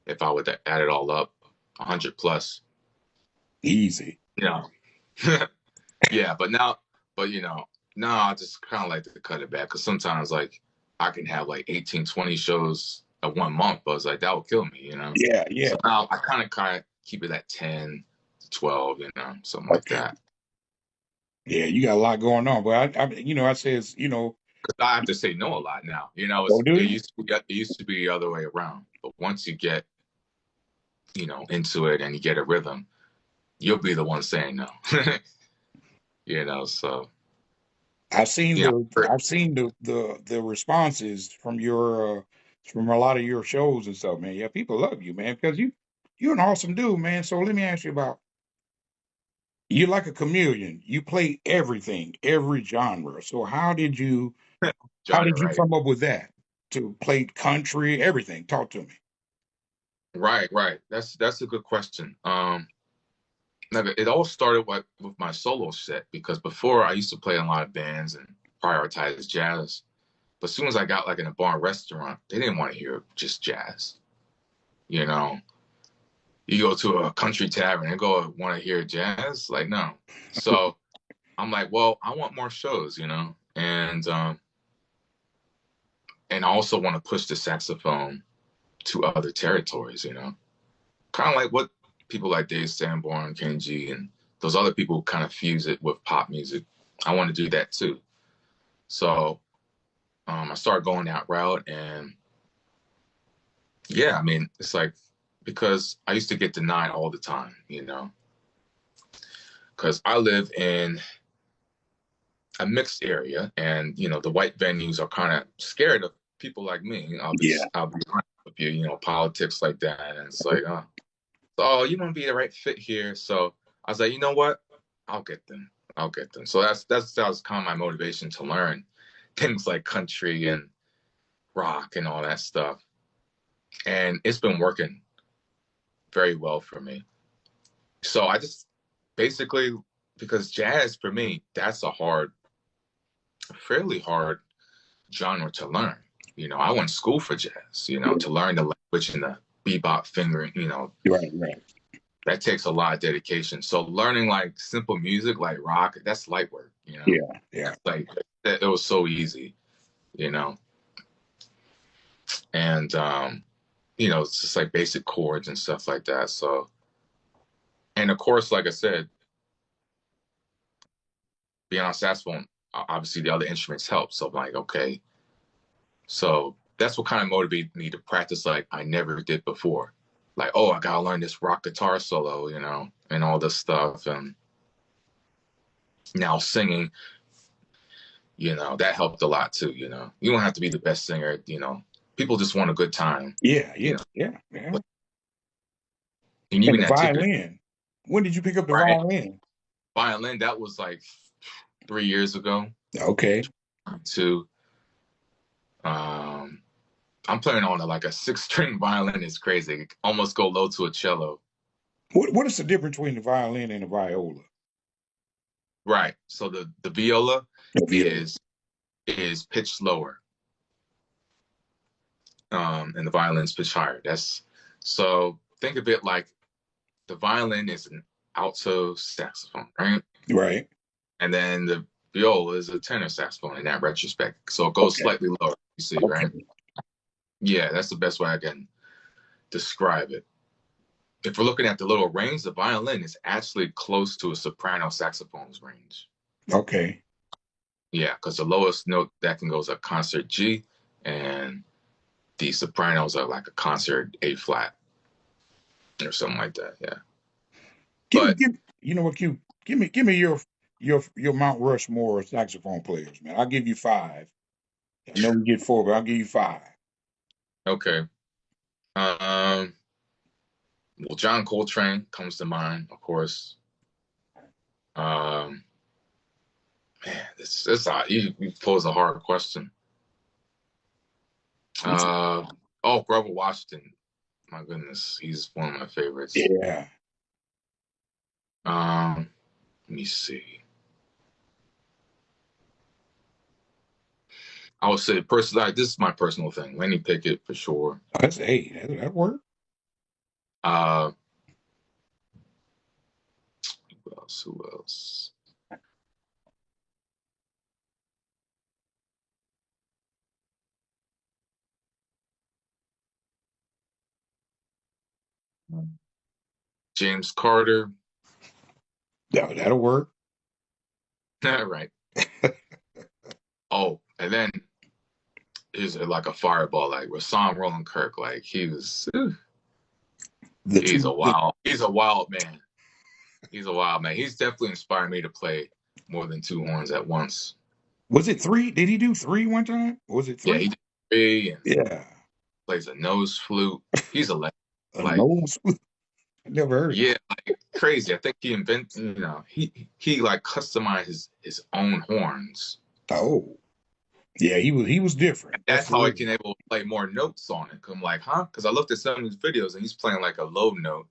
If I would add it all up, 100 plus. easy. You know. Yeah, but now I just kind of like to cut it back because sometimes like I can have like 18, 20 shows at 1 month, but it's like that would kill me. Yeah, yeah. So now I kind of keep it at 10 to 12, something like Okay. that. Yeah, you got a lot going on, but I says, 'Cause I have to say no a lot now. oh, do you? It used to be the other way around, but once you get into it and you get a rhythm, you'll be the one saying no. So yeah. I've seen the responses from your from a lot of your shows and stuff, man. Yeah, people love you, man, because you're an awesome dude, man. So let me ask you about you're like a chameleon. You play everything, every genre. So how Johnny, did you right? come up with that to play country, everything? Talk to me. Right, right. That's a good question. Like it all started with my solo set because before I used to play in a lot of bands and prioritize jazz. But as soon as I got like in a bar and restaurant, they didn't want to hear just jazz. You know, you go to a country tavern and go want to hear jazz, like no. So I'm like, well, I want more shows, and I also want to push the saxophone to other territories. Kind of like what people like Dave Sanborn, Kenny G, and those other people kind of fuse it with pop music. I want to do that too. So I started going that route, and yeah, I mean, it's like because I used to get denied all the time, because I live in a mixed area, and the white venues are kind of scared of people like me. Yeah. I'll be honest with you, politics like that, and it's like, oh, you won't be the right fit here. So I was like, you know what? I'll get them. I'll get them. So that was kind of my motivation to learn things like country and rock and all that stuff. And it's been working very well for me. So I just basically because jazz for me, that's fairly hard genre to learn. I went to school for jazz, to learn the language and the bebop fingering, Right, right. that takes a lot of dedication. So learning like simple music like rock, that's light work. Yeah, yeah. Like it was so easy, you know. And it's just like basic chords and stuff like that. So and of course, like I said, being on saxophone, obviously the other instruments help. So I'm like, okay. So that's what kind of motivated me to practice like I never did before. Like, oh, I gotta learn this rock guitar solo, and all this stuff. And now singing, that helped a lot too. You don't have to be the best singer. People just want a good time, Yeah, you yeah, know. yeah, yeah. And And even the that took a violin. When did you pick up the right violin? violin. That was like 3 years ago. Okay. To um, I'm playing on like a 6 string violin. It's crazy. It almost go low to a cello. What is the difference between the violin and the viola? Right. So the viola The viola. is pitched lower, and the violin's pitched higher. That's so think of it like the violin is an alto saxophone, right? Right. And then the viola is a tenor saxophone in that retrospect. So it goes Okay. slightly lower. You see, right? Okay. Yeah, that's the best way I can describe it. If we're looking at the little range, the violin is actually close to a soprano saxophone's range. Okay. Yeah, because the lowest note that can go is a concert G, and the sopranos are like a concert A flat or something like that. Yeah, but You know what, Q? Give me your Mount Rushmore saxophone players, man. I'll give you five. I know we get four, but I'll give you five. okay. Um, well, John Coltrane comes to mind, of course. Um, man, this you pose a hard question. Uh, oh, Grover Washington. My goodness, he's one of my favorites. Yeah. Let me see. I would say personally, this is my personal thing. Lenny Pickett for sure. That's eight. That work. Uh, who else? Who else? James Carter. That'll work. Right. Oh, and then is like a fireball, like Rasan Roland Kirk. Like The two. he's a wild man. He's a wild man. He's definitely inspired me to play more than two horns at once. Was it three? Did he do three one time? Or was it Yeah, three? he did three and Yeah. plays a nose flute. He's a legend. A Like, nose. I never heard of yeah, it. like crazy. I think he invented, he like customized his own horns. Oh. Yeah, he was different. And That's that's for how I real. can able to play more notes on it. 'Cause I'm like, huh? Because I looked at some of his videos and he's playing like a low note,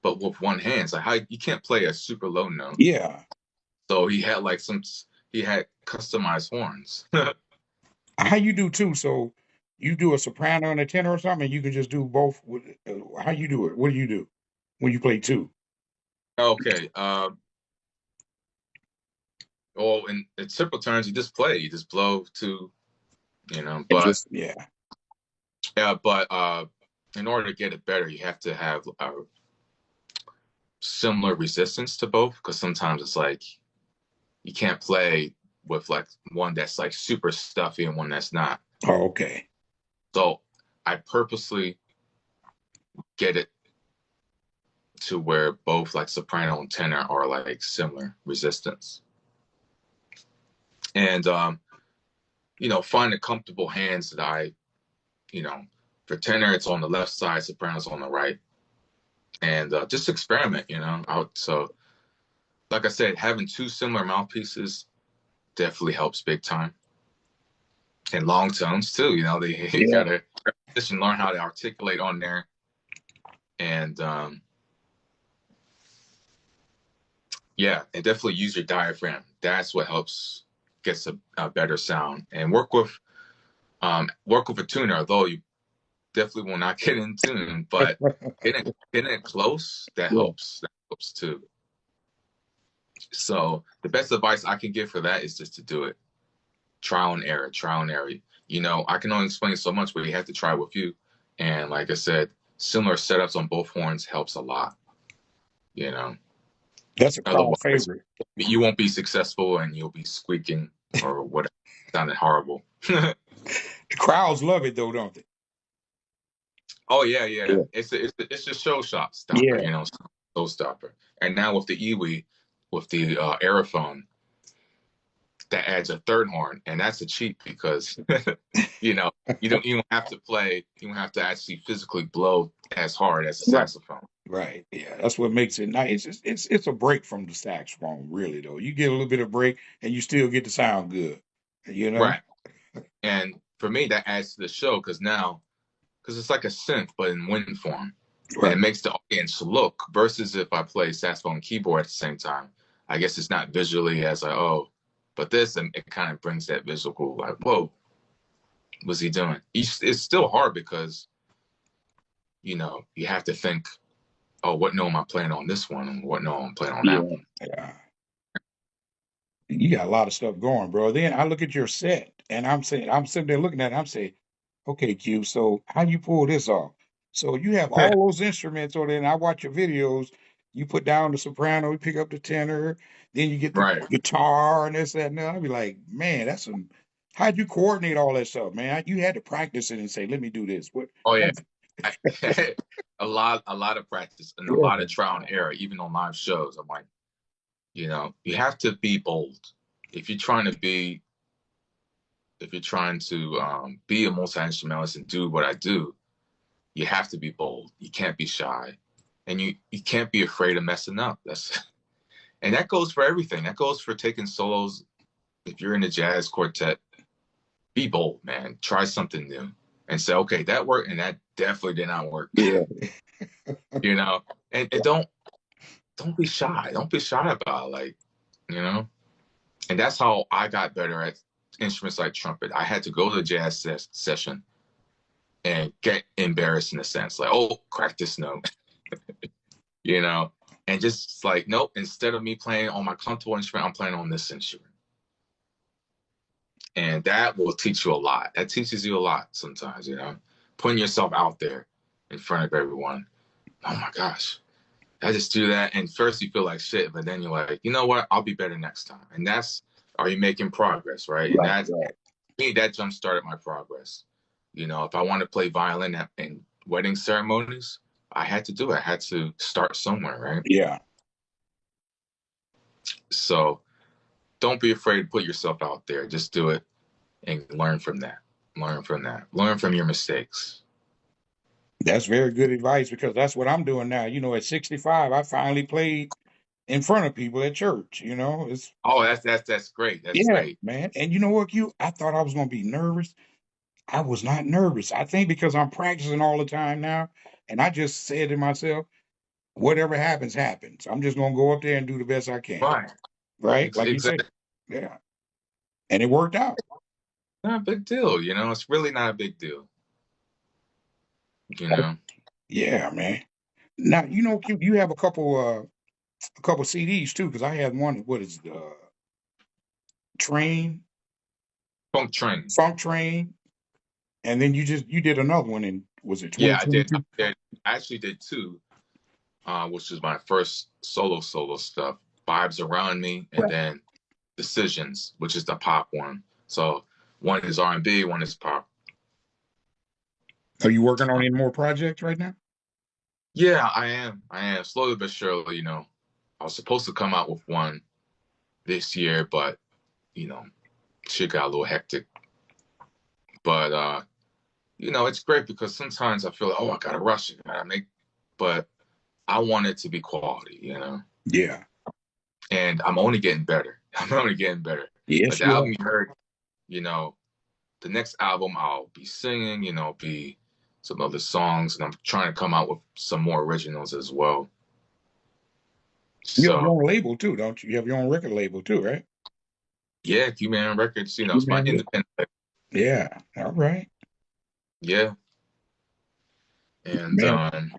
but with one hand. It's like how you can't play a super low note. Yeah. So he had customized horns. How you do too? So you do a soprano and a tenor or something, and you can just do both. How you do it? What do you do when you play two? Okay. Well, in simple terms, you just play. You just blow to, And but just yeah. yeah, but in order to get it better, you have to have a similar resistance to both because sometimes it's like you can't play with like one that's like super stuffy and one that's not. Oh, okay. So I purposely get it to where both like soprano and tenor are like similar resistance. And find the comfortable hands that you know, for tenor it's on the left side, soprano's on the right. And just experiment, So like I said, having two similar mouthpieces definitely helps big time. And long tones too, you Yeah. gotta learn how to articulate on there. And yeah, and definitely use your diaphragm. That's what helps gets a better sound. And work with a tuner, although you definitely will not get in tune, but getting it close, that Yeah. helps. That helps too. So the best advice I can give for that is just to do it. Trial and error, trial and error. I can only explain so much, but you have to try with you. And like I said, similar setups on both horns helps a lot. You know, That's a crowd Otherwise favorite. you won't be successful and you'll be squeaking or whatever. Sounded horrible. The crowds love it though, don't they? Oh yeah, yeah. Yeah. It's a show shop stopper, Yeah. show stopper. And now with the Iwi, with the Aerophone, that adds a third horn, and that's a cheat because you know you don't have to play, you don't have to actually physically blow as hard as a Right. saxophone. Right. Yeah. That's what makes it nice. It's a break from the saxophone, really though. You get a little bit of break and you still get to sound good. You know? Right. And for me, that adds to the show because now because it's like a synth, but in wind form. And it Right. makes the audience look versus if I play saxophone and keyboard at the same time. I guess it's not visually as like, oh, but this, and it kind of brings that visual like, whoa, what's he doing? It's still hard because, you have to think, oh, what note am I playing on this one? And what note am I playing on that Yeah. one? Yeah. You got a lot of stuff going, bro. Then I look at your set and I'm sitting there looking at it. I'm saying, okay, Q, so how you pull this off? So you have all those instruments on there, and I watch your videos. You put down the soprano, you pick up the tenor, then you get the Right. guitar and this, that, and that. I'd be like, man, that's some. How'd you coordinate all that stuff, man? You had to practice it and say, let me do this. What? Oh yeah. I, a lot of practice and a lot of Yeah, trial and error, even on live shows. I'm like, you have to be bold. If you're trying to be, if you're trying to be a multi-instrumentalist and do what I do, you have to be bold. You can't be shy, and you can't be afraid of messing up. And that goes for everything. That goes for taking solos. If you're in a jazz quartet, be bold, man. Try something new, and say, okay, that worked, and that definitely did not work. yeah, you know, and don't be shy. Don't be shy about it. Like, you know, and that's how I got better at instruments like trumpet. I had to go to a jazz session and get embarrassed in a sense, like, oh, crack this note, you know, and just like, nope, instead of me playing on my comfortable instrument, I'm playing on this instrument. And that will teach you a lot. That teaches you a lot sometimes, putting yourself out there in front of everyone. Oh my gosh, I just do that. And first you feel like shit, but then you're like, you know what? I'll be better next time. And are you making progress, right? And right, that's right. me, that jump started my progress. If I want to play violin in wedding ceremonies, I had to do it. I had to start somewhere, right? Yeah, So don't be afraid to put yourself out there. Just do it and learn from that. Learn from that. Learn from your mistakes. that's very good advice because that's what I'm doing now. At 65, I finally played in front of people at church. It's Oh, that's great. That's yeah, great. man. And you know what, Q? I thought I was gonna be nervous. I was not nervous. I think because I'm practicing all the time now, and I just said to myself, whatever happens, happens. I'm just gonna go up there and do the best I can. Right. Right? Like you said. Exactly. Yeah. And it worked out. Not a big deal. It's really not a big deal. You know. Yeah, man. Now, Q, you have a couple CDs too, because I had one, what is the Train, Funk Train. Funk Train, and then you did another one in, was it Yeah, I did. 2022? I actually did two, which was my first solo stuff. Vibes Around Me, and then Decisions, which is the pop one. So one is R&B, one is pop. Are you working on any more projects right now? Yeah, I am. I am slowly but surely. I was supposed to come out with one this year, but you know, shit got a little hectic. But it's great because sometimes I feel like, oh, I gotta rush it, I gotta make, but I want it to be quality. Yeah. And I'm only getting better. I'm only getting better. Like Yes, the you album are. you heard, you know, the next album I'll be singing, be some other songs, and I'm trying to come out with some more originals as well. You have your So own label too, don't you? You have your own record label too, right? yeah, Qman Records, it's my Qman. independent. Yeah. All right. Yeah, and Man,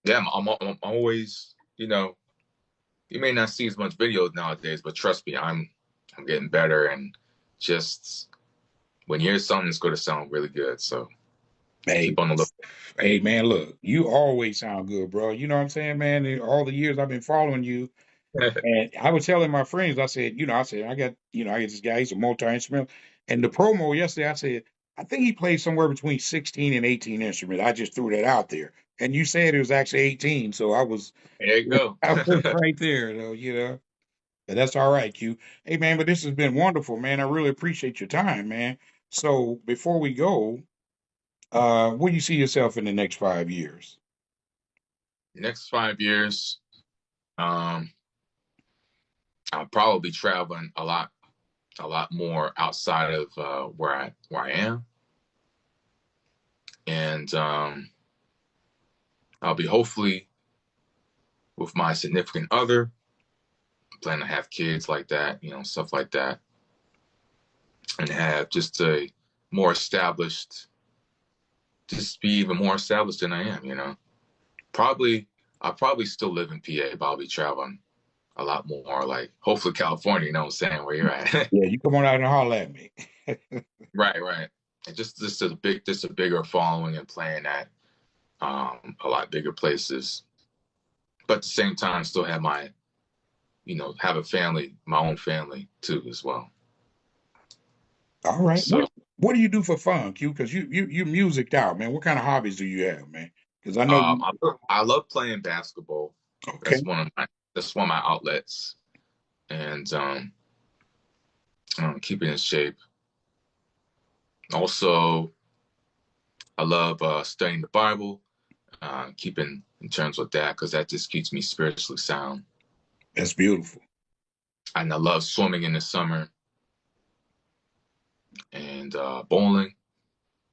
yeah, I'm always, you may not see as much videos nowadays, but trust me, I'm getting better, and just when you hear something, it's going to sound really good. So hey, keep on the look. hey, man, look, you always sound good, bro. You know what I'm saying, man? In all the years I've been following you, and I was telling my friends, I said, I got this guy, he's a multi-instrumental. And the promo yesterday, I said, I think he plays somewhere between 16 and 18 instruments. I just threw that out there. And you said it was actually 18. So I was, There you go. I was right there, though. But that's all right, Q. Hey, man, but this has been wonderful, man. I really appreciate your time, man. So before we go, where do you see yourself in the next 5 years? Next 5 years, um, I'll probably be traveling a lot more outside of where I am. And I'll be hopefully with my significant other, plan to have kids like that, stuff like that, and have just a more established, just be even more established than I am. Probably, I'll probably still live in PA, but I'll be traveling a lot more, like hopefully California, you know what I'm saying, where you're at. Yeah, you come on out and holler at me. Right, right. And just a bigger following and playing at a lot bigger places. But at the same time, still have have a family, my own family too, as well. All right. So What do you do for fun, Q? Because you musiced out, man. What kind of hobbies do you have, man? Because I know you. I love playing basketball. Okay, That's one of my outlets, and keeping in shape. Also, I love studying the Bible, keeping in terms with that because that just keeps me spiritually sound. that's beautiful. And I love swimming in the summer and bowling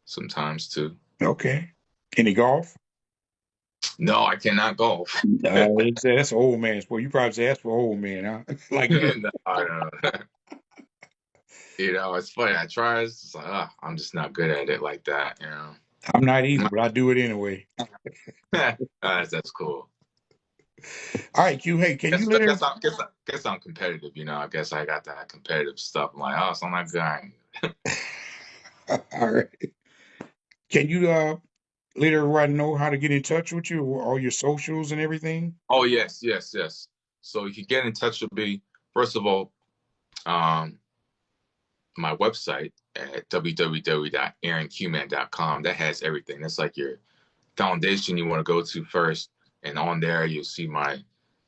sometimes too. Okay. Any golf? No, I cannot golf. That's an old man sport. You probably say that's for old man, huh? Like me. No, I don't know. It's funny. I try. It's just like, I'm just not good at it like that. I'm not either, but I do it anyway. That's cool. All right, Q. Hey, can you Guess, let her? guess I'm competitive. I guess I got that competitive stuff. I'm like, oh, so I'm not good. All right. Can you let everybody know how to get in touch with you, or all your socials and everything? Oh yes, yes, yes. So you can get in touch with me. First of all, um, my website at www.aaronqman.com. That has everything. That's like your foundation you want to go to first, and on there you'll see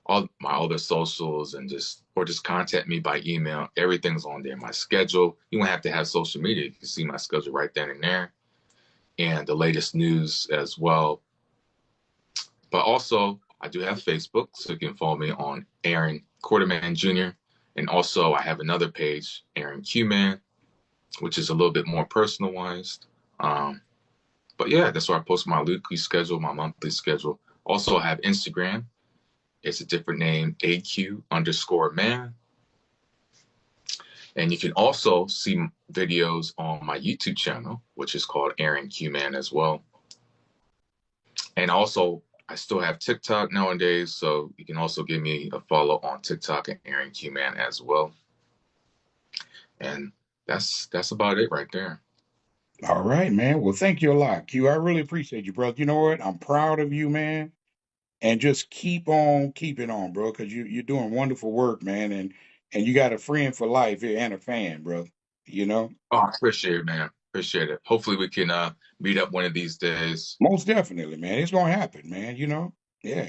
all my other socials and just contact me by email. Everything's on there. My schedule. You won't have to have social media. You can see my schedule right then and there, and the latest news as well. But also, I do have Facebook, so you can follow me on Aaron Quarterman Jr. And also, I have another page, Aaron Qman, which is a little bit more personalized. But yeah, that's where I post my weekly schedule, my monthly schedule. Also, I have Instagram. It's a different name, AQ_man. And you can also see videos on my YouTube channel, which is called Aaron Qman as well. And also, I still have TikTok nowadays, so you can also give me a follow on TikTok at Aaron Qman as well. And that's about it right there. All right, man. Well, thank you a lot, Q. I really appreciate you, brother. You know what? I'm proud of you, man. And just keep on keeping on, bro, because you're doing wonderful work, man. And you got a friend for life and a fan, bro. You know, Oh, I appreciate it, man. Appreciate it. Hopefully we can meet up one of these days. most definitely, man. It's gonna happen, man. Yeah.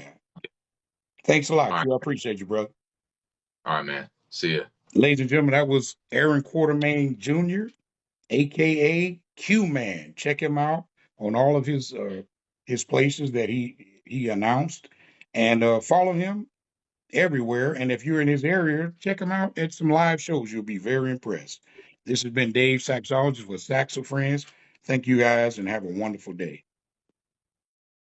Thanks a lot, All right. Q. I appreciate you, brother. All right, man. See ya. Ladies and gentlemen, that was Aaron Quartermain Jr., aka Q Man. Check him out on all of his places that he announced, and follow him everywhere. And if you're in his area, check him out at some live shows. You'll be very impressed. This has been Dave Saxologist with Saxo Friends. Thank you guys, and have a wonderful day.